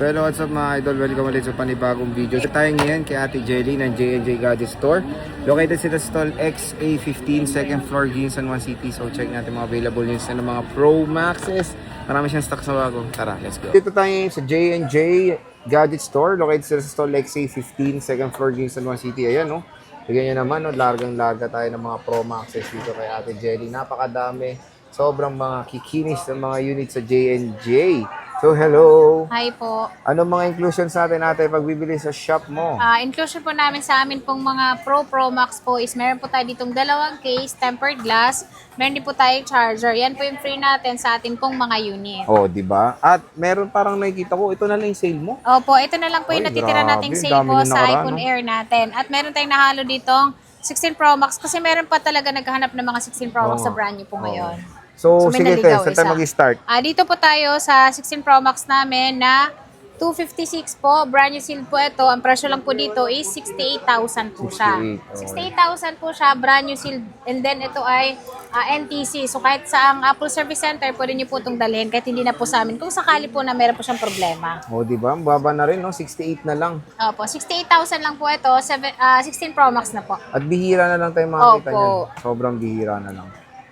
Hello, what's up mga idol? Welcome ulit sa panibagong video. So tayo ngayon kay Ate Jelly ng J&J Gadget Store. Located sa stall XA15, second floor, Ginsan 1 City. So check natin mga available news ng mga Pro Maxes. Marami siyang stock sa bago. Tara, let's go. Dito tayo ngayon sa J&J Gadget Store. Located sa stall XA15, second floor, Ginsan 1 City. Ayan, no? Bigyan nyo naman, no? Largang-larga tayo ng mga Pro Maxes dito kay Ate Jelly. Napakadami. Sobrang mga kikinis ng mga units sa J&J. So, hello! Hi po. Anong mga inclusions natin pag bibili sa shop mo? Inclusion po namin sa amin pong mga Pro Max po is meron po tayo ditong dalawang case, tempered glass, meron din po tayong charger. Yan po yung free natin sa ating pong mga unit. Oh, di ba? At meron parang nakikita ko, ito na lang yung sale mo. Opo, ito na lang po yung Ay, natitira grabe. nating Dami sale po na sa nakaraan, iPhone no? Air natin. At meron tayong nahalo ditong 16 Pro Max kasi meron pa talaga naghahanap ng mga 16 Pro Max Oo. sa brand new po ngayon. So, may sige naligaw saan tayo isa. mag-start? Dito po tayo sa 16 Pro Max namin na 256 po, brand new seal po ito. Ang presyo lang po dito is 68,000 po siya. 68,000 po siya, brand new seal. And then ito ay NTC. So kahit sa ang Apple Service Center, pwede niyo po itong dalhin kahit hindi na po sa amin. Kung sakali po na meron po siyang problema. Oh, di ba? Baba na rin, no? 68 na lang. Opo, 68,000 lang po ito. 16 Pro Max na po. At bihira na lang tayo makakita Opo. niyan. Sobrang bihira na lang.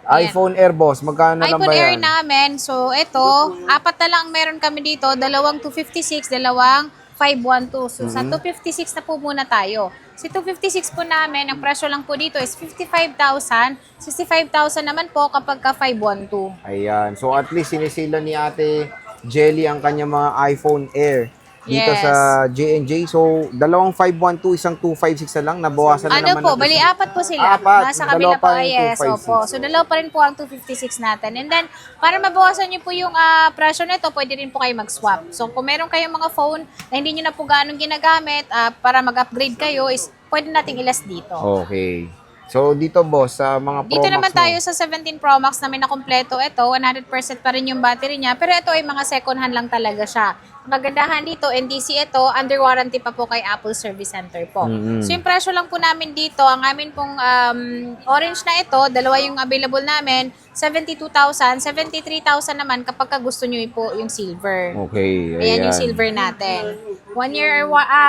Ayan. iPhone Air, boss. Magkano na lang iPhone ba Air yan? namin, so ito, apat na lang meron kami dito, dalawang 256, dalawang 512. So sa 256 na po muna tayo. Si 256 po namin, ang presyo lang po dito is 55,000. 65,000 naman po kapag ka 512. Ayan. So, at least sinisila ni Ate Jelly ang kanyang mga iPhone Air dito Yes. sa J&J. So, dalawang 512, isang 256 na lang. Nabawasan na naman Ano po, natin bali sa- apat po sila. Apat. Nasa Dalawa kabila pa po, yung yes, 256. opo. So dalawa pa rin po ang 256 natin. And then, para mabawasan nyo po yung presyo nito, pwede rin po kayo mag-swap. So kung meron kayong mga phone na hindi nyo na po ganong ginagamit, para mag-upgrade kayo, is pwede nating ilas dito. Okay. So, dito, boss, sa mga Pro Dito Max naman mo. tayo sa 17 Pro Max na may nakompleto. Ito, 100% pa rin yung battery niya. Pero ito ay mga second hand lang talaga siya. Magandahan dito, NDC ito, under warranty pa po kay Apple Service Center po. So yung presyo lang po namin dito, ang amin pong orange na ito, dalawa yung available namin, 72,000, 73,000 naman kapag ka gusto nyo po yung silver. Okay. Ayan yung silver natin. 1 year,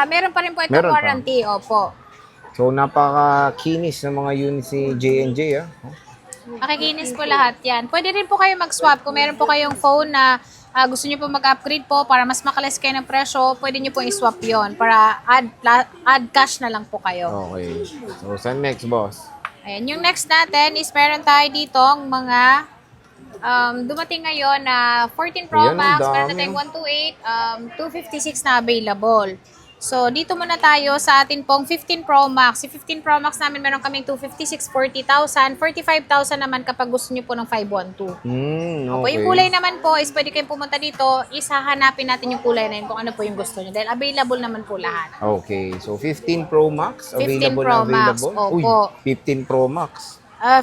meron pa rin po itong Meron pa. warranty, opo. So, napaka-kinis ng mga units ni J&J, ah. Makikinis po lahat yan. Pwede rin po kayo mag-swap. Kung meron po kayong phone na gusto nyo po mag-upgrade po para mas makalis kayo ng presyo, pwede nyo po i-swap yon para add cash na lang po kayo. Okay. So, saan next, boss? Ayan. Yung next natin is meron tayo dito mga dumating ngayon na 14 Pro Ayan, ang Max, meron na dami. tayong 128, 256 na available. So, dito muna tayo sa atin pong 15 Pro Max. Si 15 Pro Max namin meron kaming 256, 40,000. 45,000 naman kapag gusto nyo po ng 512. Okay. Okay. Yung kulay naman po is pwede kayong pumunta dito, hahanapin natin yung kulay na yun kung ano po yung gusto nyo. Dahil available naman po lahat. Okay. So, 15 Pro Max, 15 available Pro na Max, available. Uy, opo. 15 Pro Max.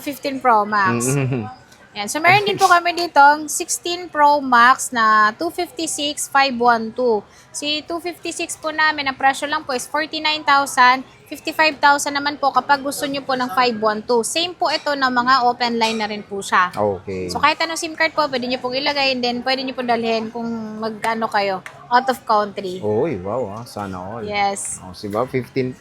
15 Pro Max. Mhm. Yan. So, meron din po kami dito 16 Pro Max na 256, 512. Si 256 po namin, ang presyo lang po is 49,000. 55,000 naman po kapag gusto nyo po ng 512. Same po ito na mga open line na rin po siya. Okay. So, kahit anong SIM card po, pwede nyo pong ilagay and then pwede nyo pong dalhin kung magkano kayo out of country. Uy, wow, sana all. Yes. Oh, diba? 16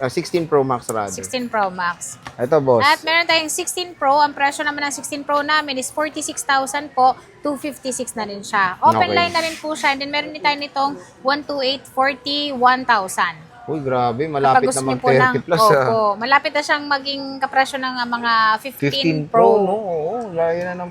Pro Max rather. 16 Pro Max. Ito, boss. At meron tayong 16 Pro. Ang presyo naman ng 16 Pro namin is 46,000 po. 256 na rin siya. Open Okay. line na rin po siya. And then meron din tayo nitong 128, 41,000. Uy, grabe. Malapit na Kapag gusto niyo mag 30 plus. opo, malapit na siyang maging kapresyo ng mga 15 15, Pro, no? Oo, layo na ng,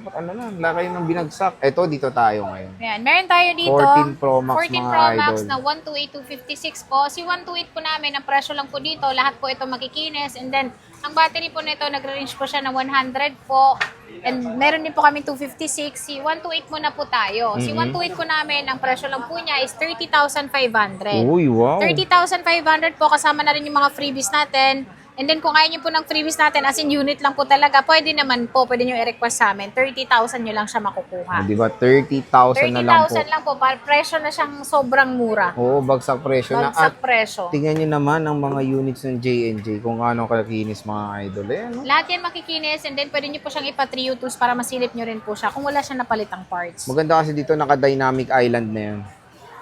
laki ng binagsak. Ito, dito tayo ngayon. Ayan, meron tayo dito 14 Pro Max, 14 mga Pro Max idol. na 128, 256 po. Si 128 po namin, ang presyo lang po dito, lahat po ito makikinis. And then, ang battery po nito, nag-range po siya ng 100 po. And meron din po kami 256. Si 128 muna po tayo. Si 128 po namin, ang presyo lang po niya is 30,500. Uy, wow. 30,500 po, kasama na rin yung mga freebies natin. And then kung ayaw nyo po ng freebies natin, as in unit lang po talaga, pwede naman po, pwede nyo i-request sa amin. 30,000 nyo lang siya makukuha. Di ba? 30,000 na lang po. 30,000 lang po, para presyo na siyang sobrang mura. Oo, bagsak presyo na. At Bagsak presyo. tingnan nyo naman ang mga units ng J&J kung ano kalakinis mga idol. Ayan, no? Lahat yan makikinis and then pwede nyo po siyang ipa-trio tools para masilip nyo rin po siya kung wala siya napalitang parts. Maganda kasi dito naka-dynamic island na yan.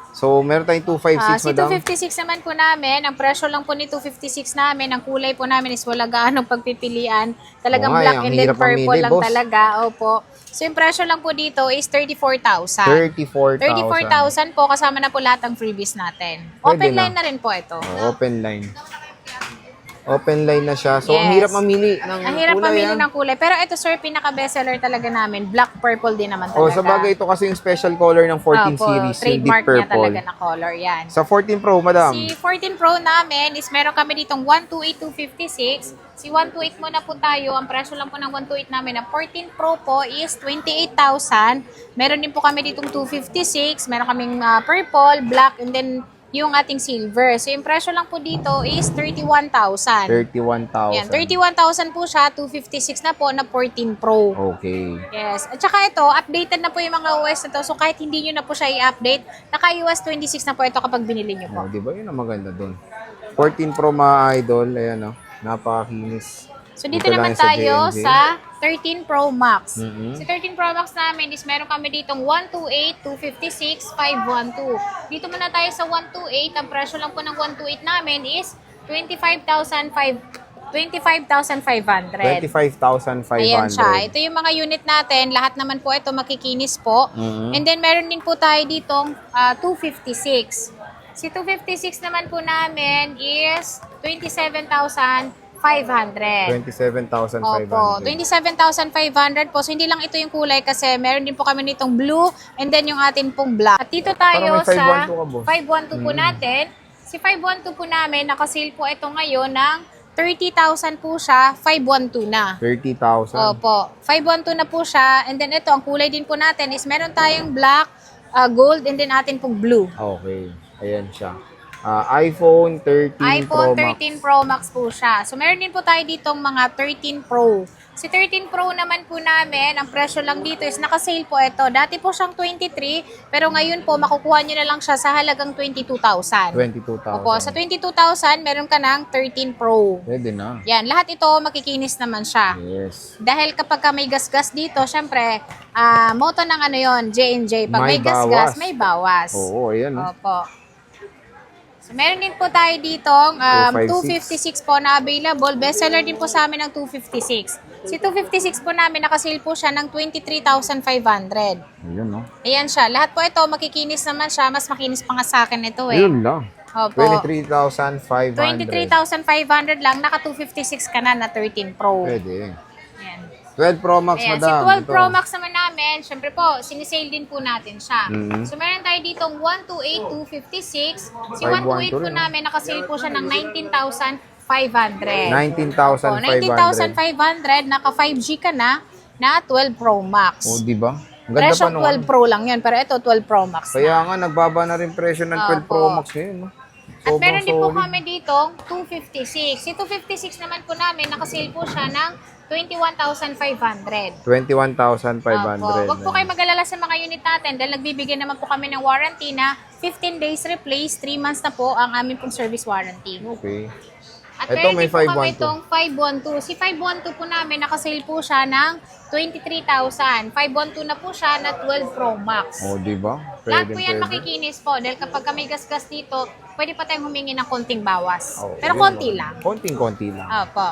So, meron tayong 256, Si madam. 256 naman po namin, ang presyo lang po ni 256 namin, ang kulay po namin is wala gaanong pagpipilian. Talagang Oo nga, black ang and then hirap purple mamili, lang boss. talaga. Opo. So yung presyo lang po dito is 34,000. 34,000. 34,000 po kasama na po lahat ng freebies natin. Pwede Open na. line na rin po ito. Open line. Open line na siya. So, ang Yes. hirap mamili ng Ang hirap kulay, mamili ah. ng kulay. Pero ito sir, pinaka-bestseller talaga namin. Black purple din naman talaga. Oh, sa bagay, ito kasi yung special color ng 14 Opo, series, yung deep trademark niya purple. talaga na color yan. Sa 14 Pro, madam. Si 14 Pro namin is meron kami ditong 128,256. Si 128 muna po tayo. Ang presyo lang po ng 128 namin na 14 Pro po is 28,000. Meron din po kami ditong 256. Meron kaming purple, black, and then yung ating silver. So yung presyo lang po dito is 31,000. 31,000. Yan, 31,000 po siya. 256 na po na 14 Pro. Okay. Yes. At saka ito, updated na po yung mga OS na to. So kahit hindi nyo na po siya i-update, naka-iOS 26 na po ito kapag binili nyo po. Oh, di ba? Yun ang maganda doon. 14 Pro, mga idol. Ayan, oh. Napakakinis. So dito lang naman sa tayo JNJ. sa 13 Pro Max. Mhm. Si 13 Pro Max namin is meron kami ditong 128, 256, 512. Dito muna tayo sa 128. Ang presyo lang po ng 128 namin is 25,500. 25,500. Ayan siya. Ito yung mga unit natin. Lahat naman po ito makikinis po. Mhm. And then meron din po tayo ditong 256. Si 256 naman po namin is 27,500. 27,500. Opo, 27,500 po. So, hindi lang ito yung kulay kasi meron din po kami nitong blue and then yung atin pong black. At dito tayo Parang may sa 512 ka, boss. 512 po natin. Si 512 po namin, nakasale po ito ngayon ng 30,000 po siya, 512 na. 30,000. Opo, 512 na po siya. And then ito, ang kulay din po natin is meron tayong black, gold, and then atin pong blue. Okay. Ayan siya. iPhone 13 iPhone Pro Max. 13 Pro Max po siya. So, meron din po tayo ditong mga 13 Pro. Si 13 Pro naman po namin, ang presyo lang dito is nakasale po ito. Dati po siyang 23, pero ngayon po makukuha nyo na lang siya sa halagang 22,000. 22,000. Opo, sa 22,000, meron ka ng 13 Pro. Pwede na. Yan, lahat ito makikinis naman siya. Yes. Dahil kapag ka may gas-gas dito, syempre, moto ng ano yon, J&J. Pag May may gas-gas, bawas. may bawas. Oo, ayan. Oh. Opo. So, meron din po tayo ditong 256 po na available. Bestseller din po sa amin ng 256. Si 256 po namin, nakasale po siya ng 23,500. Ayun, no? Ayan siya. Lahat po ito, makikinis naman siya. Mas makinis pa nga sa akin ito eh. Ayun lang. Opo. 23,500. 23,500 lang. Naka 256 ka na 13 Pro. Pwede. Ayan. 12 Pro Max, Ayan, madam. si 12 Ito. Pro Max naman namin, syempre po, sinisale din po natin siya. Mhm. So, meron tayo ditong 128,256. Si 512 128 po rin, namin, nakasale po siya ng 19,500. 19,500. 19,500, naka 5G ka na 12 Pro Max. O, di ba? Ang ganda Presyo pa nun. 12 Pro lang yun, pero ito 12 Pro Max Kaya na. nga, nagbaba na rin presyo ng 12 Pro Opo. Max ngayon, no? At Sobrang meron din po solid. kami dito 256. Si 256 naman po namin, nakasale po siya ng 21,500. 21,500. Opo. Huwag po kayo mag-alala sa mga unit natin dahil nagbibigay naman po kami ng warranty na 15 days replace, 3 months na po ang aming pong service warranty. Okay. At Ito, meron may din po kami 512. itong 512. Si 512 po namin, nakasale po siya ng 23,000. 512 na po siya na 12 Pro Max. O, di ba? Lahat Pwede, po yan pwede. makikinis po dahil kapag may gas-gas dito, pwede pa tayong humingi ng konting bawas. Oh, Pero yun konti lang. lang. Konting-konti lang. Opo.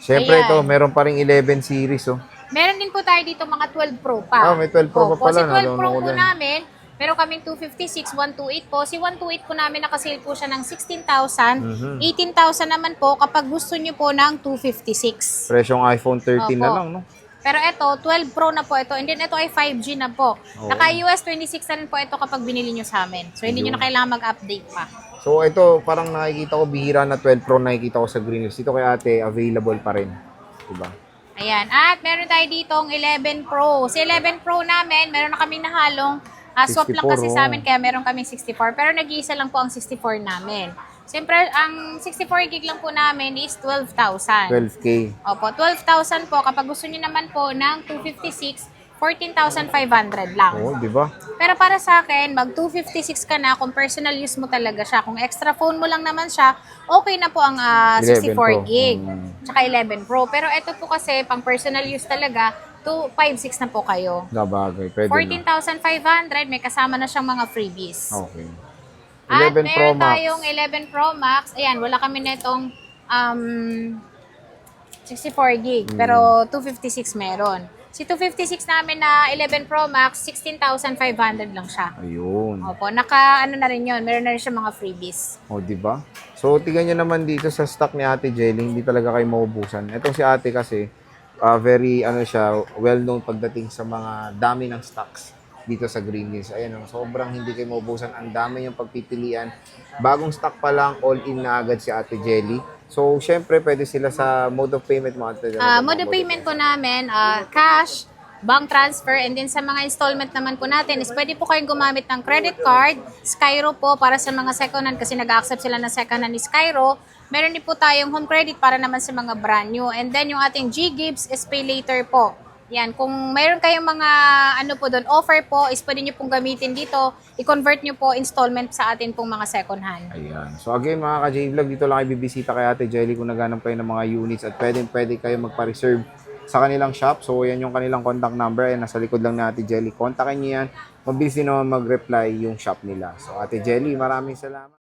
Siyempre Ayan. ito, meron pa ring 11 series, oh. Meron din po tayo dito mga 12 Pro pa. May 12 Pro pa Opo, pala, si 12 Pro nalunod ko po din. namin, meron kaming 256, 128 po. Si 128 po namin nakasale po siya ng 16,000. 18,000 naman po kapag gusto nyo po ng 256. Presyong iPhone 13 na Opo. lang, no? Pero ito, 12 Pro na po ito. And then ito ay 5G na po. Oo. Naka-US 26 na rin po ito kapag binili nyo sa amin. So, hindi nyo na kailangan mag-update pa. So ito, parang nakikita ko bihira na 12 Pro nakikita ko sa Green Hills. Ito kay ate, available pa rin. Diba? Ayan. At meron tayo ditong 11 Pro. Si 11 Pro namin, meron na kaming nahalong swap lang 64, kasi sa oh. amin, kaya meron kaming 64. Pero nag-iisa lang po ang 64 namin. Siyempre, ang 64 gig lang po namin is 12,000. 12K. Opo, 12,000 po. Kapag gusto niyo naman po ng 256, 14,500 lang. Oo, di ba? Pero para sa akin, mag 256 ka na kung personal use mo talaga siya. Kung extra phone mo lang naman siya, okay na po ang 11 64 Pro. gig. Tsaka 11 Pro. Pero ito po kasi, pang personal use talaga, 256 na po kayo. Gabagay, pwede na. 14,500, may kasama na siyang mga freebies. Okay. At 11 Pro meron Max. tayong 11 Pro Max. Ayan, wala kami netong 64 gig, pero 256 meron. Si 256 namin na 11 Pro Max, 16,500 lang siya. Ayun. Opo, ano na rin yun. Meron na rin siya mga freebies. O, di ba? So, tingnan nyo naman dito sa stock ni Ate Jelly, hindi talaga kayo maubusan. Ito si Ate kasi, very, well-known pagdating sa mga dami ng stocks dito sa Green Hills. Ayan, sobrang hindi kayo maubusan. Ang dami yung pagpipilian. Bagong stock pa lang, all-in na agad si Ate Jelly. So, syempre, pwede sila sa mode of payment mo. Mode of payment po namin, cash, bank transfer, and then sa mga installment naman po natin is pwede po kayong gumamit ng credit card, Skyro po para sa mga second hand kasi nag-accept sila ng second hand ni Skyro. Meron din po tayong home credit para naman sa mga brand new. And then yung ating G-Gibbs is pay later po. Yan, kung mayroon kayong mga offer po, is pwede nyo pong gamitin dito, i-convert nyo po installment sa atin pong mga second hand. Ayan. So again mga ka-J-Vlog, dito lang kayo bibisita kay Ate Jelly kung naghanap kayo ng mga units at pwede kayo magpa-reserve sa kanilang shop. So yan yung kanilang contact number. Ayan, nasa likod lang na Ate Jelly. Kontakin nyo yan. Mabilis din naman mag-reply yung shop nila. So Ate Jelly, maraming salamat.